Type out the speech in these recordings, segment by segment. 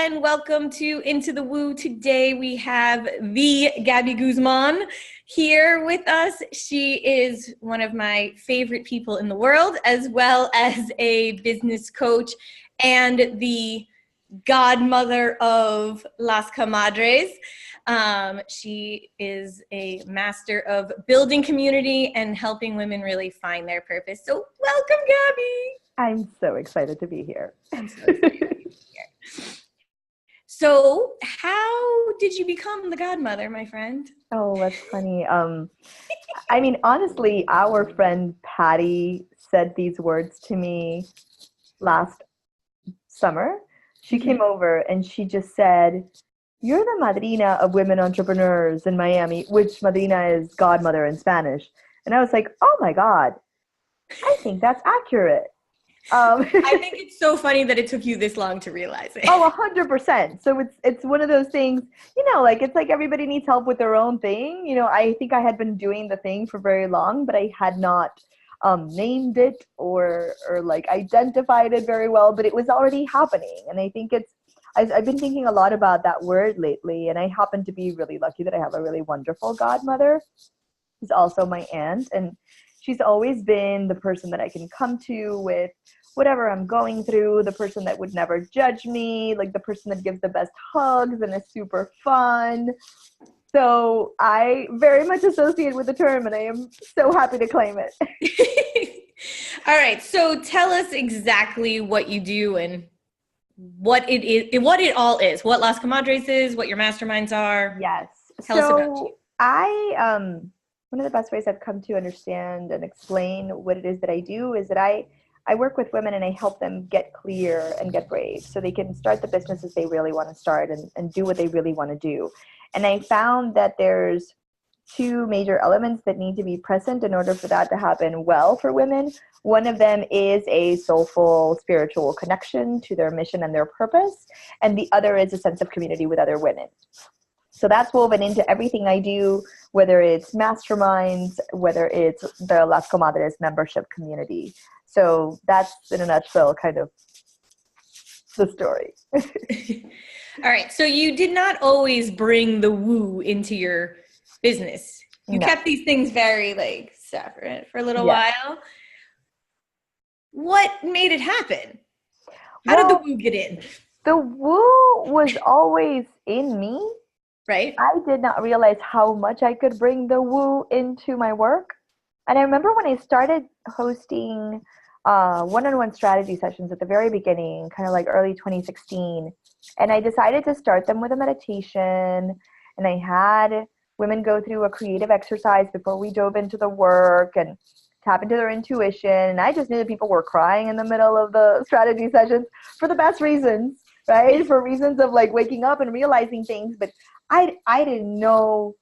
and welcome to Into the Woo. Today we have the Gaby Guzman here with us. She is one of my favorite people in the world, as well as a business coach and the godmother of Las Comadres. She is a master of building community and helping women really find their purpose. So welcome, Gaby. I'm so excited to be here. I'm so excited to be here. So how did you become the godmother, my friend? Oh, that's funny. Honestly, our friend Patty said these words to me last summer. She came over and she just said, "You're the madrina of women entrepreneurs in Miami," which madrina is godmother in Spanish. And I was like, oh my God, I think that's accurate. I think it's so funny that it took you this long to realize it. Oh, 100%. So it's one of those things, it's like everybody needs help with their own thing. I think I had been doing the thing for very long, but I had not named it or like identified it very well, but it was already happening. And I think I've been thinking a lot about that word lately, and I happen to be really lucky that I have a really wonderful godmother who's also my aunt, and she's always been the person that I can come to with whatever I'm going through, the person that would never judge me, like the person that gives the best hugs and is super fun. So I very much associate with the term, and I am so happy to claim it. All right. So tell us exactly what you do and what it is, what it all is, what Las Comadres is, what your masterminds are. Yes. Tell us about you. One of the best ways I've come to understand and explain what it is that I do is that I work with women and I help them get clear and get brave so they can start the businesses they really want to start and do what they really want to do. And I found that there's two major elements that need to be present in order for that to happen well for women. One of them is a soulful spiritual connection to their mission and their purpose. And the other is a sense of community with other women. So that's woven into everything I do, whether it's masterminds, whether it's the Las Comadres membership community. So that's, in a nutshell, kind of the story. All right. So you did not always bring the woo into your business. You kept these things very separate for a little while. What made it happen? How did the woo get in? The woo was always in me. Right. I did not realize how much I could bring the woo into my work. And I remember when I started hosting one-on-one strategy sessions at the very beginning, kind of like early 2016. And I decided to start them with a meditation. And I had women go through a creative exercise before we dove into the work and tap into their intuition. And I just knew that people were crying in the middle of the strategy sessions for the best reasons, right? For reasons of waking up and realizing things. But I didn't know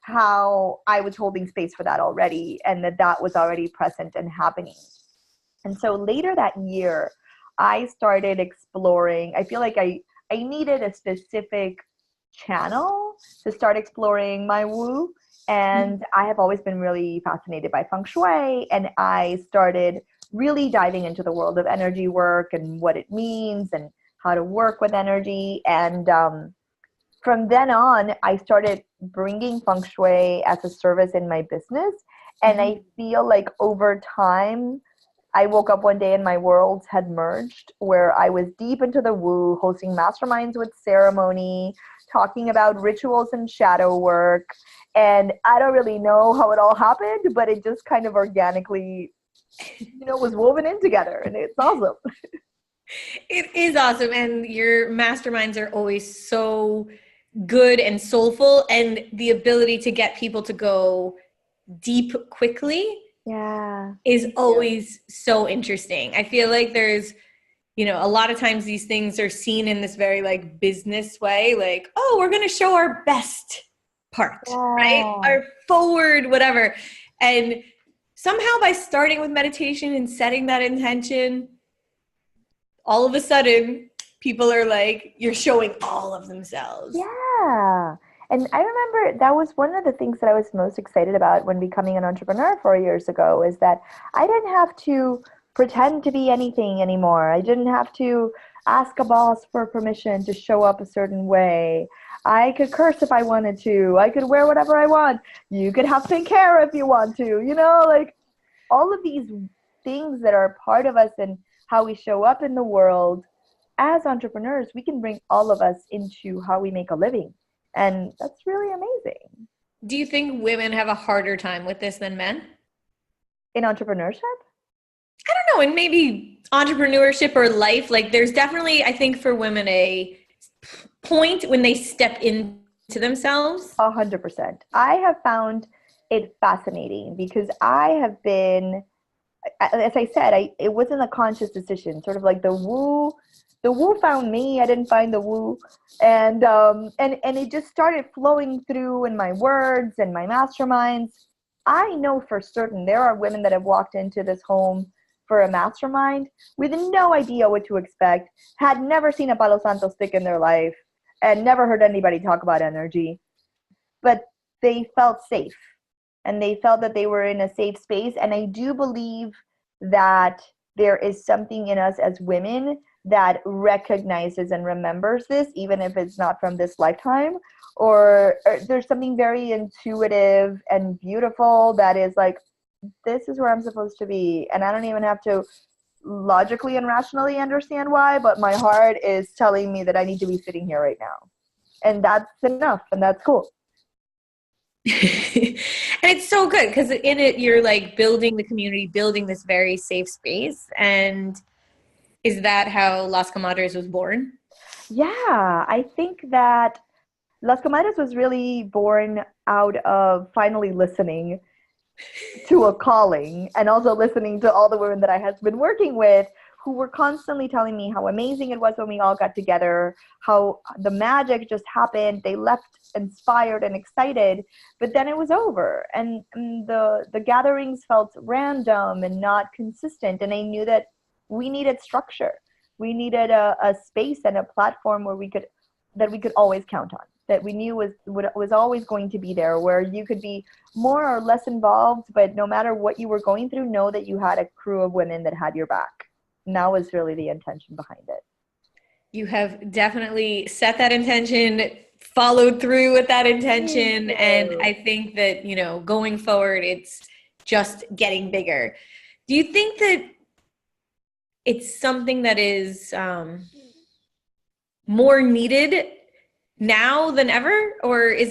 how I was holding space for that already, and that was already present and happening. And so later that year, I started exploring. I feel like I needed a specific channel to start exploring my woo. And I have always been really fascinated by feng shui. And I started really diving into the world of energy work and what it means and how to work with energy. And from then on, I started bringing feng shui as a service in my business. And I feel like over time, I woke up one day and my worlds had merged, where I was deep into the woo, hosting masterminds with ceremony, talking about rituals and shadow work. And I don't really know how it all happened, but it just kind of organically, was woven in together. And it's awesome. It is awesome. And your masterminds are always so good and soulful, and the ability to get people to go deep quickly is always so interesting. I feel like there's, a lot of times these things are seen in this very business way, oh, we're going to show our best part, right? Our forward, whatever. And somehow by starting with meditation and setting that intention, all of a sudden people are you're showing all of themselves. Yeah. And I remember that was one of the things that I was most excited about when becoming an entrepreneur 4 years ago, is that I didn't have to pretend to be anything anymore. I didn't have to ask a boss for permission to show up a certain way. I could curse if I wanted to. I could wear whatever I want. You could have pink hair if you want to. Like all of these things that are part of us and how we show up in the world as entrepreneurs, we can bring all of us into how we make a living. And that's really amazing. Do you think women have a harder time with this than men? In entrepreneurship? I don't know, and maybe entrepreneurship or life, like there's definitely, I think for women, a point when they step into themselves. 100%. I have found it fascinating because I have been, as I said, it wasn't a conscious decision. Sort of like the woo found me. I didn't find the woo, and it just started flowing through in my words and my masterminds. I know for certain there are women that have walked into this home for a mastermind with no idea what to expect, had never seen a Palo Santo stick in their life, and never heard anybody talk about energy, but they felt safe and they felt that they were in a safe space. And I do believe that there is something in us as women that recognizes and remembers this, even if it's not from this lifetime, or there's something very intuitive and beautiful that is like, this is where I'm supposed to be. And I don't even have to logically and rationally understand why, but my heart is telling me that I need to be sitting here right now. And that's enough, and that's cool. And it's so good because in it, you're like building the community, building this very safe space. And is that how Las Comadres was born? Yeah, I think that Las Comadres was really born out of finally listening to a calling, and also listening to all the women that I had been working with who were constantly telling me how amazing it was when we all got together, how the magic just happened. They left inspired and excited, but then it was over, and the gatherings felt random and not consistent. And I knew that we needed structure. We needed a space and a platform where we could always count on, that we knew was always going to be there, where you could be more or less involved, but no matter what you were going through, know that you had a crew of women that had your back. And that was really the intention behind it. You have definitely set that intention, followed through with that intention, and I think that, going forward, it's just getting bigger. Do you think that it's something that is more needed now than ever, or is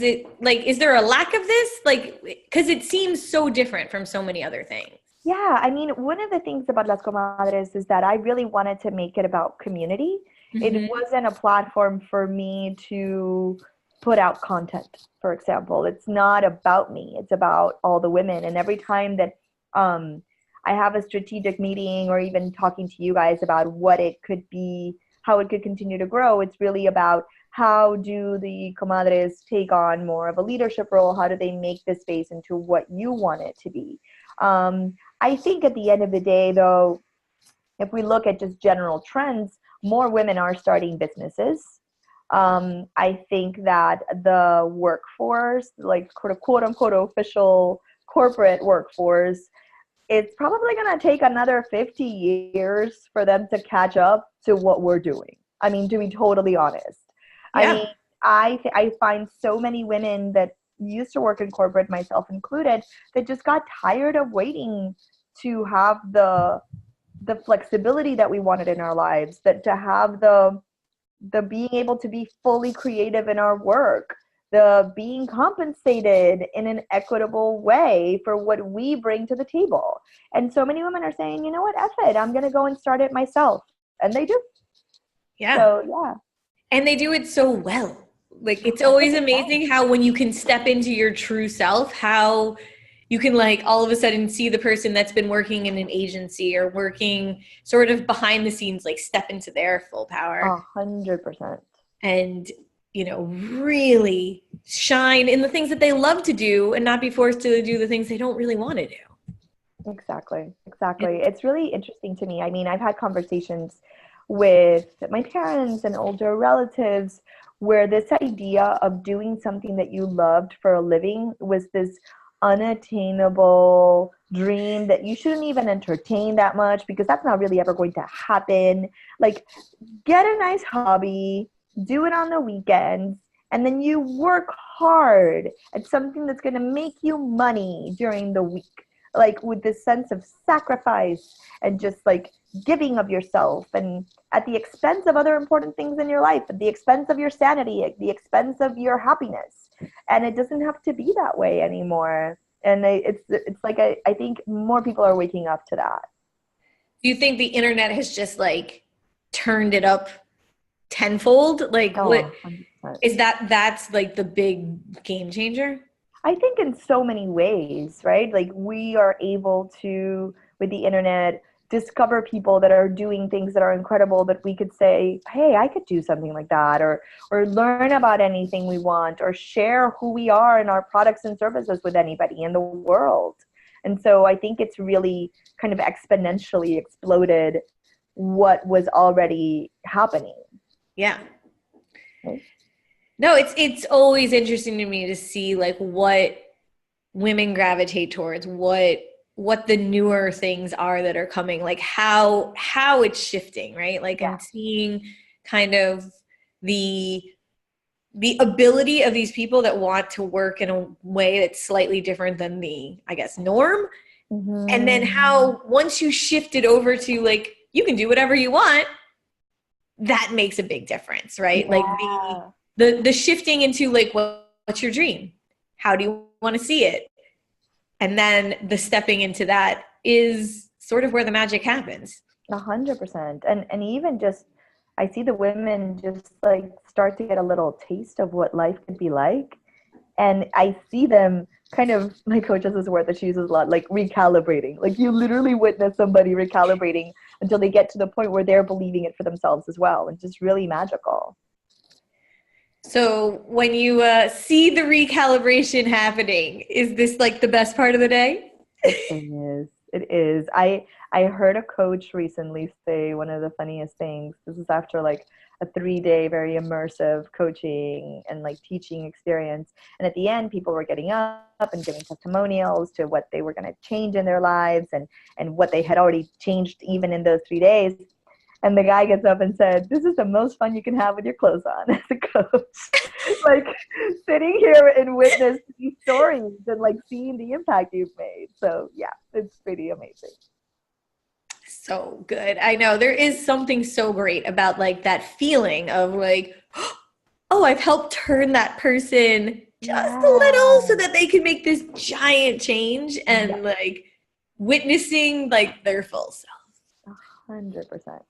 there a lack of this, because it seems so different from so many other things? Yeah, I mean, one of the things about Las Comadres is that I really wanted to make it about community. Mm-hmm. It wasn't a platform for me to put out content, for example. It's not about me, it's about all the women. And every time that I have a strategic meeting, or even talking to you guys about what it could be, how it could continue to grow, it's really about how do the comadres take on more of a leadership role? How do they make this space into what you want it to be? I think at the end of the day, though, if we look at just general trends, more women are starting businesses. I think that the workforce, like quote unquote official corporate workforce, it's probably going to take another 50 years for them to catch up to what we're doing. I mean, to be totally honest. Yeah. I mean, I find so many women that used to work in corporate, myself included, that just got tired of waiting to have the flexibility that we wanted in our lives, that to have the being able to be fully creative in our work, the being compensated in an equitable way for what we bring to the table. And so many women are saying, you know what, F it, I'm going to go and start it myself. And they do. Yeah. So, yeah. And they do it so well. Like, it's always amazing how when you can step into your true self, how you can all of a sudden see the person that's been working in an agency or working sort of behind the scenes, step into their full power. 100%. And, really shine in the things that they love to do and not be forced to do the things they don't really want to do. Exactly. It's really interesting to me. I mean, I've had conversations with my parents and older relatives where this idea of doing something that you loved for a living was this unattainable dream that you shouldn't even entertain that much because that's not really ever going to happen. Like, get a nice hobby, do it on the weekends, and then you work hard at something that's going to make you money during the week. Like, with this sense of sacrifice and just like giving of yourself, and at the expense of other important things in your life, at the expense of your sanity, at the expense of your happiness. And it doesn't have to be that way anymore. And it's like I think more people are waking up to that. Do you think the internet has just like turned it up tenfold? Like, Oh, what 100%. is that's like the big game changer? I think in so many ways, right? Like, we are able to, with the internet, discover people that are doing things that are incredible that we could say, hey, I could do something like that, or learn about anything we want, or share who we are and our products and services with anybody in the world. And so I think it's really kind of exponentially exploded what was already happening. Yeah. Right? No, it's always interesting to me to see like what women gravitate towards, what the newer things are that are coming, like how it's shifting, right? Like Yeah. I'm seeing kind of the ability of these people that want to work in a way that's slightly different than the, I guess, norm. And then Mm-hmm. how once you shift it over to like you can do whatever you want, that makes a big difference, right? Like Yeah. the shifting into like what's your dream? How do you want to see it? And then the stepping into that is sort of where the magic happens. 100%. And even just, I see the women just like start to get a little taste of what life could be like. And I see them kind of, my coach has this word that she uses a lot, like recalibrating. Like, you literally witness somebody recalibrating until they get to the point where they're believing it for themselves as well. It's just really magical. So when you see the recalibration happening, is this like the best part of the day? It is. It is. I heard a coach recently say one of the funniest things. This is after like a 3-day very immersive coaching and like teaching experience. And at the end, people were getting up and giving testimonials to what they were going to change in their lives, and what they had already changed even in those 3 days. And the guy gets up and said, "This is the most fun you can have with your clothes on," as a coach. Like, sitting here and witness these stories and like seeing the impact you've made. So yeah, it's pretty amazing. So good. I know there is something so great about like that feeling of like, oh, I've helped turn that person just a little so Yeah. that they can make this giant change Yeah. and like witnessing like their full self. 100%.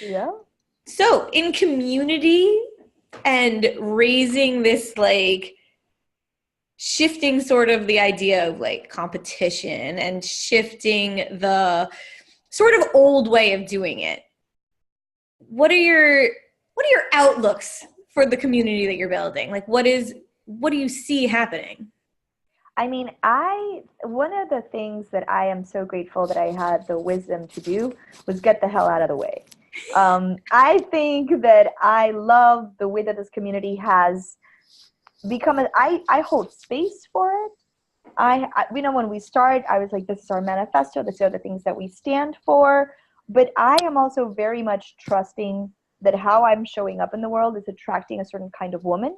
Yeah. So in community and raising this like shifting sort of the idea of like competition and shifting the sort of old way of doing it. What are your outlooks for the community that you're building? Like what do you see happening? I mean, one of the things that I am so grateful that I had the wisdom to do was get the hell out of the way. I think that I love the way that this community has become. I hold space for it. When we start, I was like, this is our manifesto. These are the things that we stand for. But I am also very much trusting that how I'm showing up in the world is attracting a certain kind of woman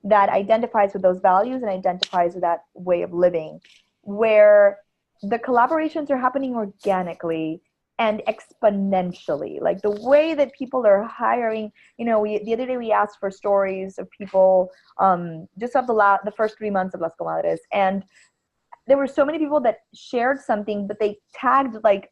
that identifies with those values and identifies with that way of living, where the collaborations are happening organically and exponentially. Like, the way that people are hiring, the other day we asked for stories of people just of the first 3 months of Las Comadres, and there were so many people that shared something, but they tagged like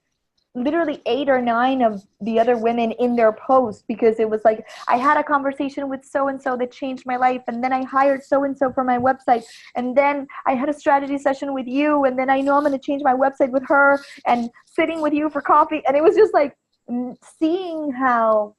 literally 8 or 9 of the other women in their post, because it was like, I had a conversation with so and so that changed my life, and then I hired so and so for my website, and then I had a strategy session with you, and then I know I'm going to change my website with her, and sitting with you for coffee. And it was just like seeing how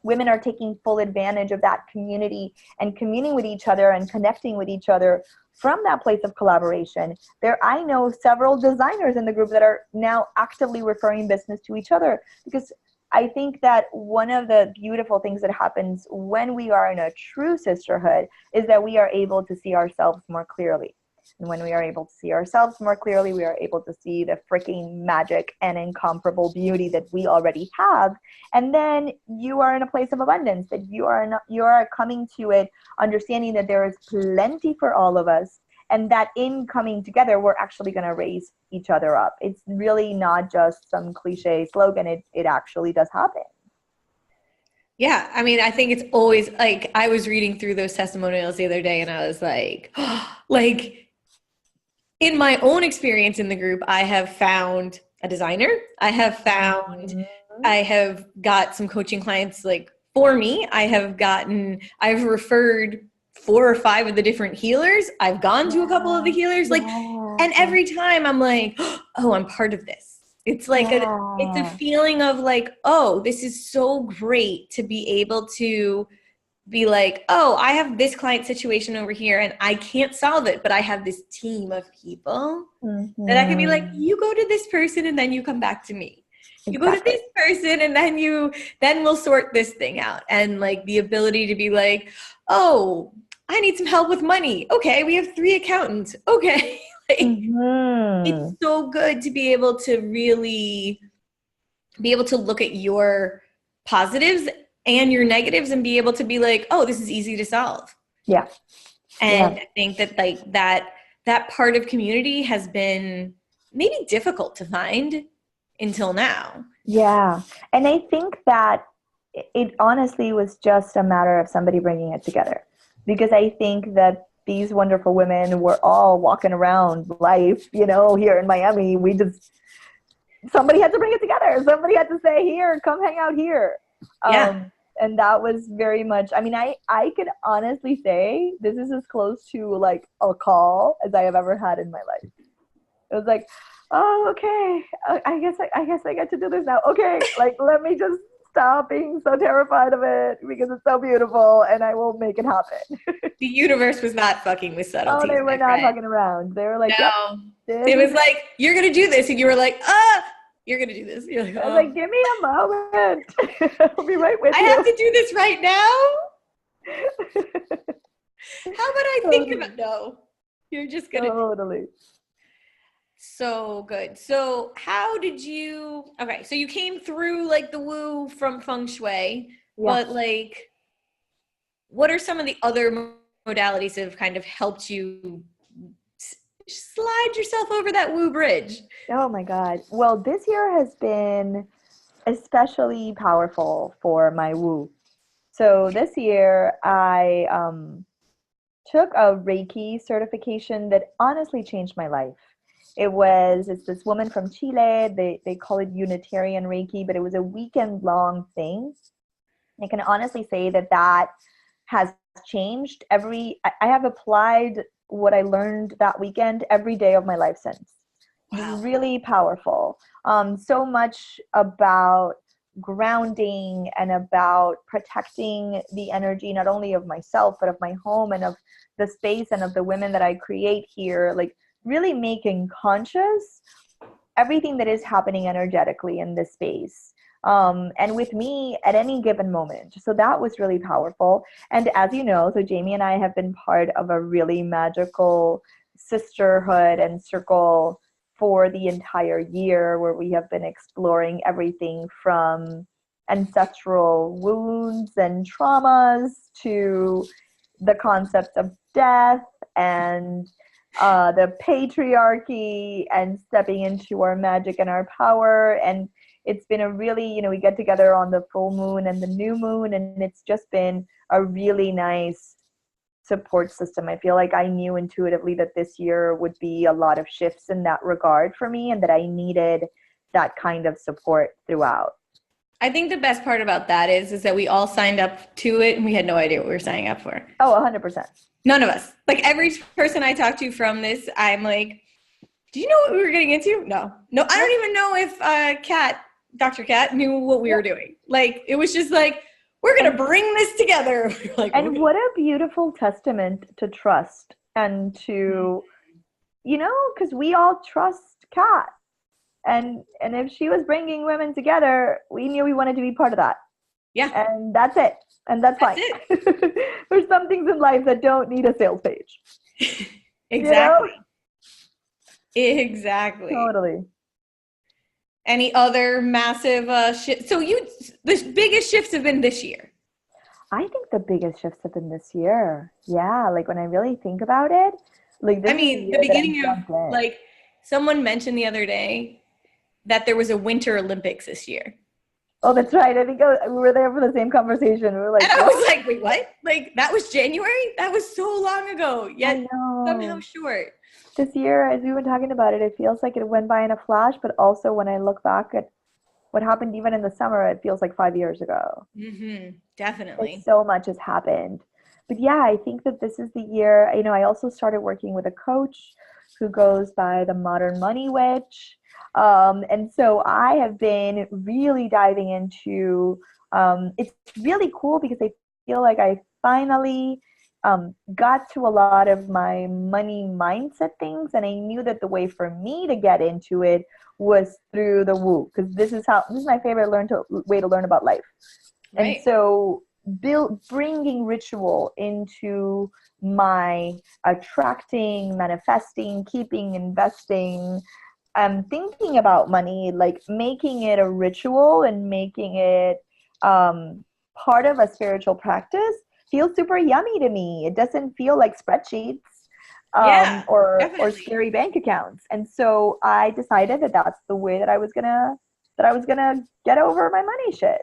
women are taking full advantage of that community and communing with each other and connecting with each other from that place of collaboration. I know several designers in the group that are now actively referring business to each other, because I think that one of the beautiful things that happens when we are in a true sisterhood is that we are able to see ourselves more clearly. And when we are able to see ourselves more clearly, we are able to see the freaking magic and incomparable beauty that we already have. And then you are in a place of abundance, that you are coming to it, understanding that there is plenty for all of us. And that in coming together, we're actually going to raise each other up. It's really not just some cliche slogan. It actually does happen. Yeah, I mean, I think it's always like I was reading through those testimonials the other day and I was like, like in my own experience in the group, I have found a designer. I have got some coaching clients like for me. I've referred 4 or 5 of the different healers. I've gone to a couple of the healers, like, and every time I'm like, oh, I'm part of this. It's like it's a feeling of like, oh, this is so great to be able to be like, oh, I have this client situation over here and I can't solve it, but I have this team of people that I can be like, you go to this person and then you come back to me. You go to this person and then we'll sort this thing out. And like the ability to be like, oh, I need some help with money. Okay, we have 3 accountants. Okay. Like, it's so good to be able to really be able to look at your positives and your negatives and be able to be like, oh, this is easy to solve. Yeah. And I think that like that part of community has been maybe difficult to find until now. Yeah. And I think that it honestly was just a matter of somebody bringing it together, because I think that these wonderful women were all walking around life, here in Miami. Somebody had to bring it together. Somebody had to say, here, come hang out here. And that was very much, I mean, I could honestly say this is as close to like a call as I have ever had in my life. It was like, oh, okay, I guess I get to do this now. Okay, like, let me just stop being so terrified of it because it's so beautiful and I will make it happen. The universe was not fucking with subtleties. Oh, they were not fucking around. They were like, no. Yep, it was like, you're going to do this. And you were like, you're going to do this. You're like, I was like, give me a moment. I'll be right with you. I have to do this right now? How about I think about no. You're just going to totally. So good. So how did you, okay, so you came through like the woo from feng shui, but like, what are some of the other modalities that have kind of helped you slide yourself over that woo bridge? Oh my God. Well, this year has been especially powerful for my woo. So this year I took a Reiki certification that honestly changed my life. It's this woman from Chile. They call it Unitarian Reiki, but it was a weekend-long thing. I can honestly say that has changed I have applied what I learned that weekend every day of my life since. Wow. It's really powerful. So much about grounding and about protecting the energy, not only of myself, but of my home and of the space and of the women that I create here. Like, really making conscious everything that is happening energetically in this space. And with me at any given moment. So that was really powerful. And as you know, so Jamie and I have been part of a really magical sisterhood and circle for the entire year, where we have been exploring everything from ancestral wounds and traumas to the concept of death and the patriarchy and stepping into our magic and our power. And it's been a really, we get together on the full moon and the new moon, and it's just been a really nice support system. I feel like I knew intuitively that this year would be a lot of shifts in that regard for me, and that I needed that kind of support throughout. I think the best part about that is that we all signed up to it and we had no idea what we were signing up for. Oh, 100%. None of us. Like, every person I talked to from this, I'm like, do you know what we were getting into? No, I don't even know if Dr. Kat knew what we were doing. Like, it was just like, we're going to bring this together. Like, and what a beautiful testament to trust and to, because we all trust Kat. And if she was bringing women together, we knew we wanted to be part of that. Yeah. And that's it. And that's fine. There's some things in life that don't need a sales page. Exactly. Exactly. Totally. Any other massive shift? So the biggest shifts have been this year. I think the biggest shifts have been this year. Yeah, like when I really think about it, like I this is the mean, the year that I beginning of jumped in. like someone mentioned the other day that there was a Winter Olympics this year. Oh, that's right. I think we were there for the same conversation. We were like, And I what? was like, wait, what? Like that was January? That was so long ago, I yet somehow know. short. This year, as we were talking about it, it feels like it went by in a flash, but also when I look back at what happened even in the summer, it feels like 5 years ago. Like Definitely. so much has happened. But yeah, I think that this is the year. I also started working with a coach who goes by the Modern Money Witch. And so I have been really diving into it's really cool because I feel like I finally got to a lot of my money mindset things. And I knew that the way for me to get into it was through the woo, because this is my favorite way to learn about life. And Right. so bringing ritual into my attracting, manifesting, keeping, investing, thinking about money, like making it a ritual and making it part of a spiritual practice feels super yummy to me. It doesn't feel like spreadsheets Yeah, or definitely. scary bank accounts. And so I decided that that's the way that I was gonna get over my money shit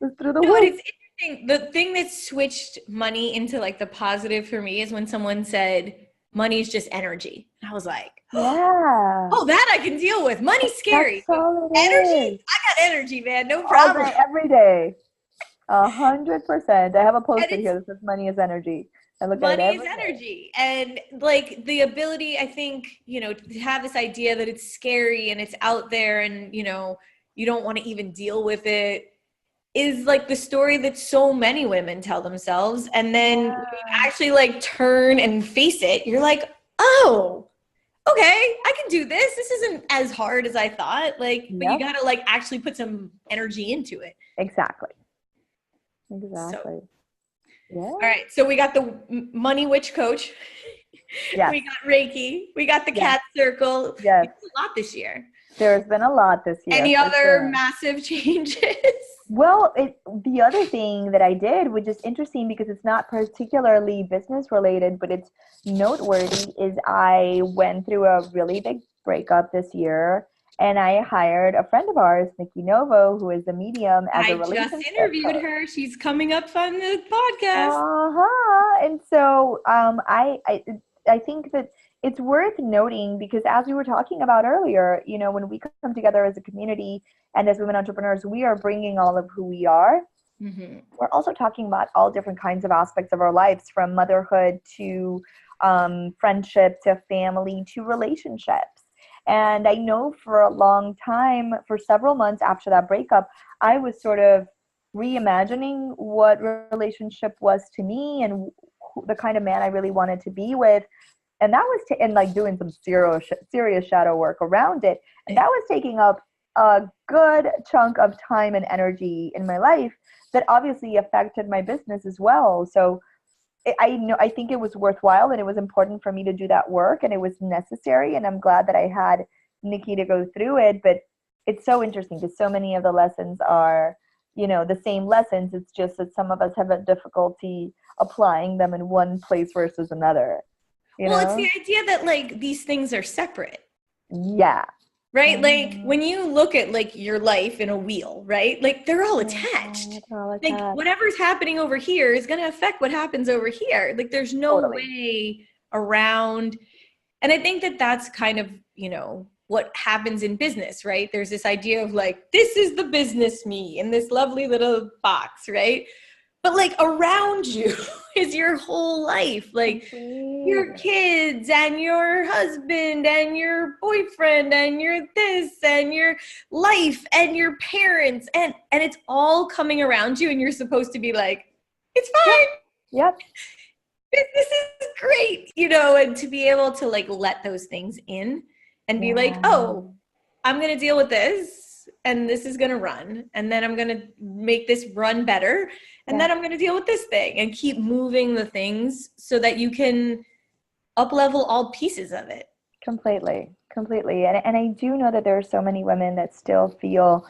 was through the No, and woo. it's interesting. The thing that switched money into like the positive for me is when someone said money is just energy. I was like, Yeah, oh, that I can deal with. Money's scary, that's but all it energy, is. I got energy, man. No All problem. day, every day. 100%. I have a And post-it it's here that says money is energy. I look at it money is every day. energy. And like the ability, I think, to have this idea that it's scary and it's out there and, you don't want to even deal with it is like the story that so many women tell themselves. And then when you Yeah. actually like turn and face it, you're like, oh, okay, I can do this. This isn't as hard as I thought. Like, but you Yep. gotta like actually put some energy into it. Exactly. So, Exactly. all Yeah. right. So we got the money witch coach. Yes. We got Reiki. We got the Yes. cat circle. Yes. You did a lot this year. There's been a lot this year Any for other sure. massive changes? Well, the other thing that I did, which is interesting because it's not particularly business related, but it's noteworthy, is I went through a really big breakup this year and I hired a friend of ours, Nikki Novo, who is a medium, as a I just relationship interviewed coach. her. She's coming up on the podcast. Uh-huh. And so I think that it's worth noting because as we were talking about earlier, when we come together as a community and as women entrepreneurs, we are bringing all of who we are. Mm-hmm. We're also talking about all different kinds of aspects of our lives, from motherhood to friendship to family to relationships. And I know for a long time, for several months after that breakup, I was sort of reimagining what relationship was to me and the kind of man I really wanted to be with. And that was and like doing some serious shadow work around it. And that was taking up a good chunk of time and energy in my life that obviously affected my business as well. So I think it was worthwhile and it was important for me to do that work and it was necessary. And I'm glad that I had Nikki to go through it. But it's so interesting because so many of the lessons are, the same lessons. It's just that some of us have a difficulty applying them in one place versus another, you Well, it's the know? idea that like these things are separate, Yeah. right? Like Mhm. when you look at like your life in a wheel, right? Like they're all Yeah, attached. it's all Like attached. whatever's happening over here is going to affect what happens over here. Like there's no Totally. way around. And I think that that's kind of, what happens in business, right? There's this idea of like, this is the business me in this lovely little box, right? But like around you is your whole life. Like your Completely. kids and your husband and your boyfriend and your this and your life and your parents and it's all coming around you and you're supposed to be like, it's Yep. fine, Yep. this is great, and to be able to like let those things in and be like, Yeah. oh, I'm going to deal with this and this is going to run and then I'm going to make this run better and Yeah. then I'm going to deal with this thing and keep moving the things so that you can up level all pieces of it. Completely, completely. And I do know that there are so many women that still feel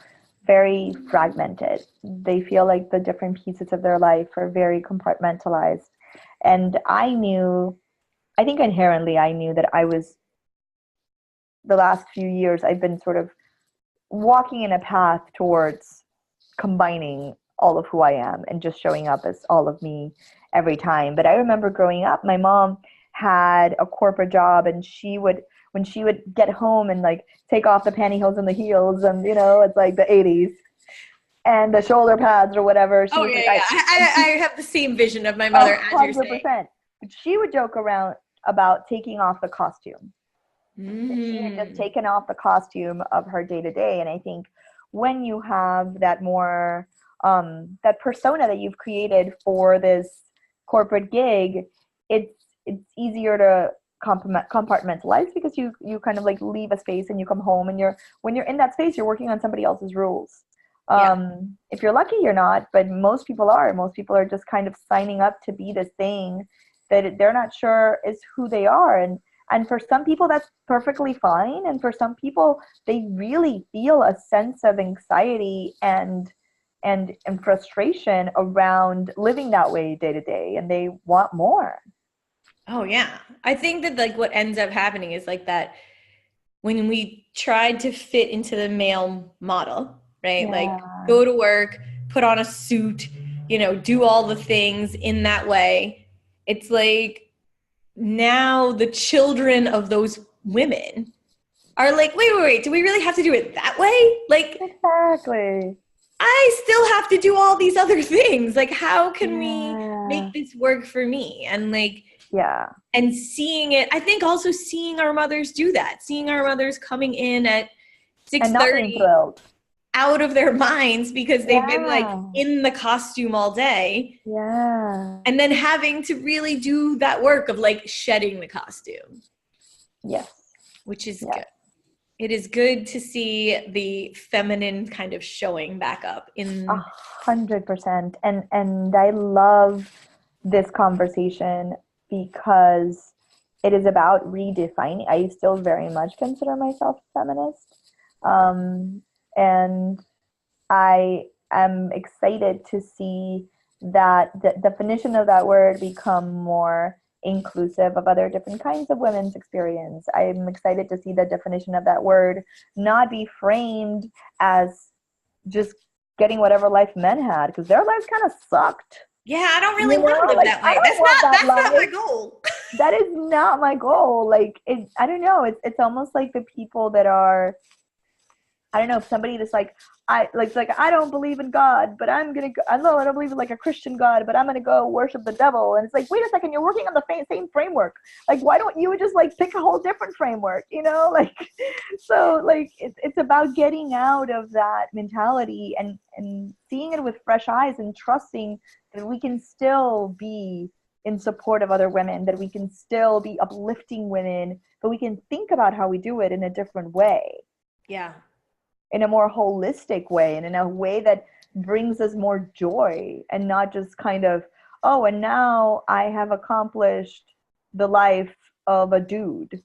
very fragmented. They feel like the different pieces of their life are very compartmentalized. And I think inherently I knew that I was, the last few years, I've been sort of walking in a path towards combining all of who I am and just showing up as all of me every time. But I remember growing up, my mom had a corporate job, and when she would get home and like take off the pantyhose and the heels, and it's like the 80s, and the shoulder pads or whatever, she Oh was yeah, like, yeah. I have the same vision of my a mother as you're hundred saying. percent. But she would joke around about taking off the costume. That she had just Mm. taken off the costume of her day to day. And I think when you have that more, that persona that you've created for this corporate gig, it's easier to compartmentalize, because you kind of like leave a space and you come home, and when you're in that space, you're working on somebody else's rules. Yeah. If you're lucky, you're not, but most people are. Most people are just kind of signing up to be this thing that they're not sure is who they are. And for some people, that's perfectly fine. And for some people, they really feel a sense of anxiety and frustration around living that way day to day, and they want more. Oh yeah. I think that like what ends up happening is like that when we tried to fit into the male model, right? Like Yeah. go to work, put on a suit, do all the things in that way. It's like now the children of those women are like, wait, do we really have to do it that way? Like, Exactly. I still have to do all these other things. Like, how can we Yeah. make this work for me? And like, Yeah. and seeing it, I think also seeing our mothers do that, seeing our mothers coming in at And not being 6:30 thrilled. out of their minds because they've been like Yeah. in the costume all day, Yeah. and then having to really do that work of like shedding the costume, Yes. which is Yeah. good. It is good to see the feminine kind of showing back up A in. 100%. And I love this conversation because it is about redefining. I still very much consider myself a feminist. And I am excited to see that the definition of that word become more inclusive of other different kinds of women's experience. I'm excited to see the definition of that word not be framed as just getting whatever life men had, because their lives kind of sucked. Yeah, I don't really want to live Like, that I way. don't want that That's not my life. goal. That is not my goal. Like, I don't know. It's almost like the people that are, I don't know, if somebody that's like, I don't believe in God, but I'm gonna go, I know I don't believe in like a Christian God, but I'm gonna go worship the devil. And it's like, wait a second, you're working on the same framework. Like, why don't you just like pick a whole different framework? Like, so like it's about getting out of that mentality and seeing it with fresh eyes and trusting that we can still be in support of other women, that we can still be uplifting women, but we can think about how we do it in a different way, Yeah. in a more holistic way, and in a way that brings us more joy, and not just kind of, oh, and now I have accomplished the life of a dude,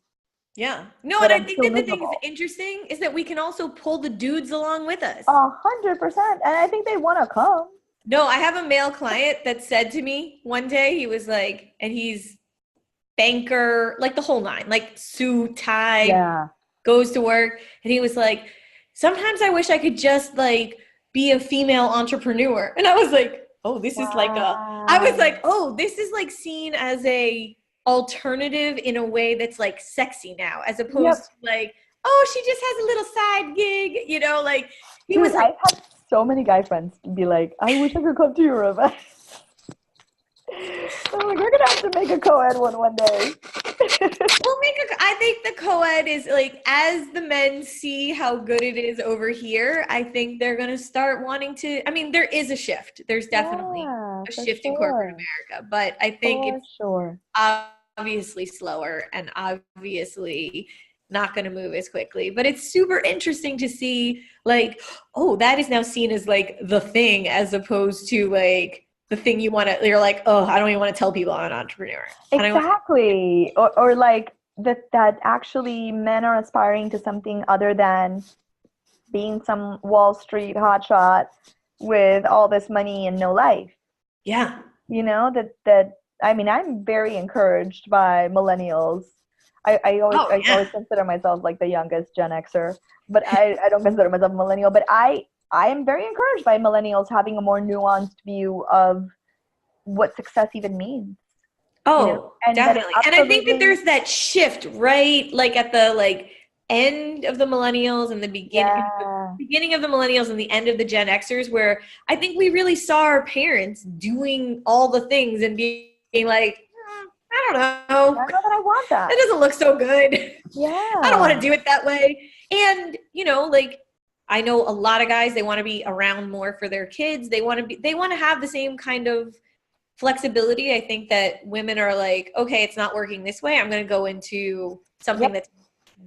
Yeah. No, and but I I'm think still that the thing that's miserable. interesting is that we can also pull the dudes along with us. 100%. And I think they want to come. No, I have a male client that said to me one day, he was like, and he's banker, like the whole nine, like suit, tie, Yeah. goes to work. And he was like, sometimes I wish I could just like be a female entrepreneur. And I was like, oh, this is like I was Wow. like, oh, this is like seen as a alternative in a way that's like sexy now, as opposed Yep. to like, oh, she just has a little side gig, like he was Dude, like, I've had so many guy friends be like, I wish I could come to Europe. I'm like, we're gonna have to make a co-ed one day. I think the co-ed is like, as the men see how good it is over here, I think they're going to start wanting to, I mean, there is a shift. There's definitely Yeah, a for shift in corporate sure. America, but I think For it's sure. obviously slower and obviously not going to move as quickly. But it's super interesting to see like, oh, that is now seen as like the thing, as opposed to like the the thing you're like, oh, I don't even want to tell people I'm an entrepreneur. Exactly. Or like that actually men are aspiring to something other than being some Wall Street hotshot with all this money and no life. Yeah. You know, that I mean, I'm very encouraged by millennials. I always consider myself like the youngest Gen Xer, but I don't consider myself a millennial. But I am very encouraged by millennials having a more nuanced view of what success even means. Oh, and definitely. that And I think that there's that shift, right? Like at the end of the millennials and the beginning of the millennials and the end of the Gen Xers, where I think we really saw our parents doing all the things and being like, I don't know. I don't know that I want that. That doesn't look so good. Yeah. I don't want to do it that way. And, I know a lot of guys, they want to be around more for their kids. They want to have the same kind of flexibility. I think that women are like, okay, it's not working this way. I'm going to go into something that's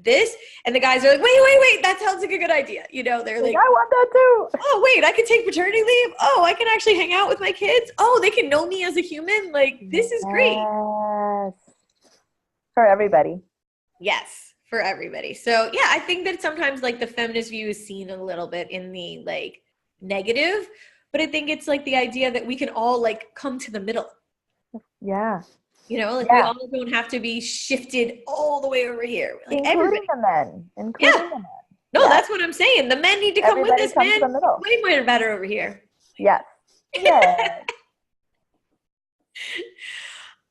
this. And the guys are like, wait, that sounds like a good idea. They're like, I want that too. Oh, wait, I can take paternity leave. Oh, I can actually hang out with my kids. Oh, they can know me as a human. Like, this is great. Yes. For everybody. Yes, for everybody. So, yeah, I think that sometimes the feminist view is seen a little bit in the negative, but I think it's the idea that we can all come to the middle. Yeah. We all don't have to be shifted all the way over here. Including the men. Including the men. No, that's what I'm saying. The men need to come with us, man. Way more better over here. Yes. Yeah.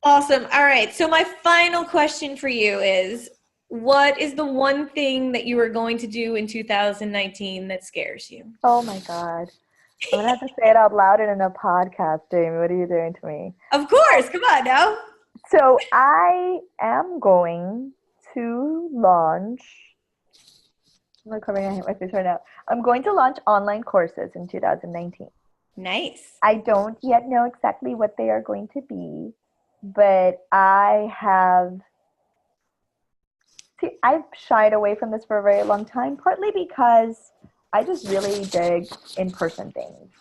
Awesome. All right. So my final question for you is, what is the one thing that you are going to do in 2019 that scares you? Oh my God. I'm going to have to say it out loud and in a podcast, Jamie. What are you doing to me? Of course. Come on now. So I am going to launch, I'm covering my face right now. I'm going to launch online courses in 2019. Nice. I don't yet know exactly what they are going to be, but I've shied away from this for a very long time, partly because I just really dig in-person things.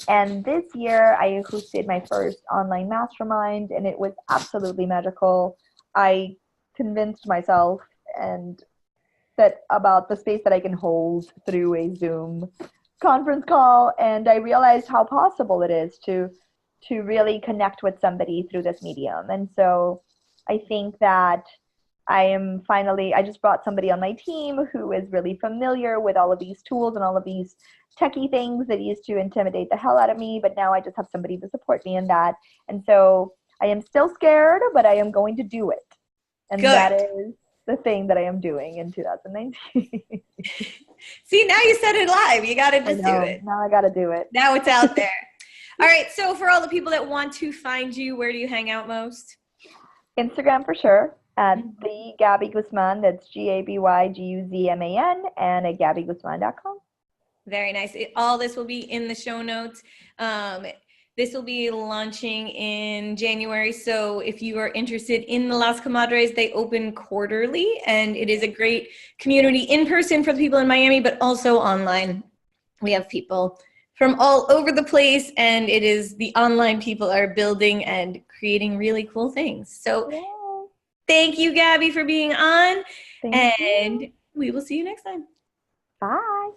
And this year I hosted my first online mastermind, and it was absolutely magical. I convinced myself that about the space that I can hold through a Zoom conference call, and I realized how possible it is to really connect with somebody through this medium. And so I think that I just brought somebody on my team who is really familiar with all of these tools and all of these techie things that used to intimidate the hell out of me, but now I just have somebody to support me in that. And so I am still scared, but I am going to do it. And that is the thing that I am doing in 2019. See, now you said it live. You got to just do it. Now I got to do it. Now it's out there. All right. So for all the people that want to find you, where do you hang out most? Instagram for sure. At the Gaby Guzman, that's GABYGUZMAN, and at GabyGuzman.com. Very nice. All this will be in the show notes. This will be launching in January. So if you are interested in the Las Comadres, they open quarterly, and it is a great community in person for the people in Miami, but also online. We have people from all over the place, and it is the online people are building and creating really cool things. So thank you, Gaby, for being on, and we will see you next time. Bye.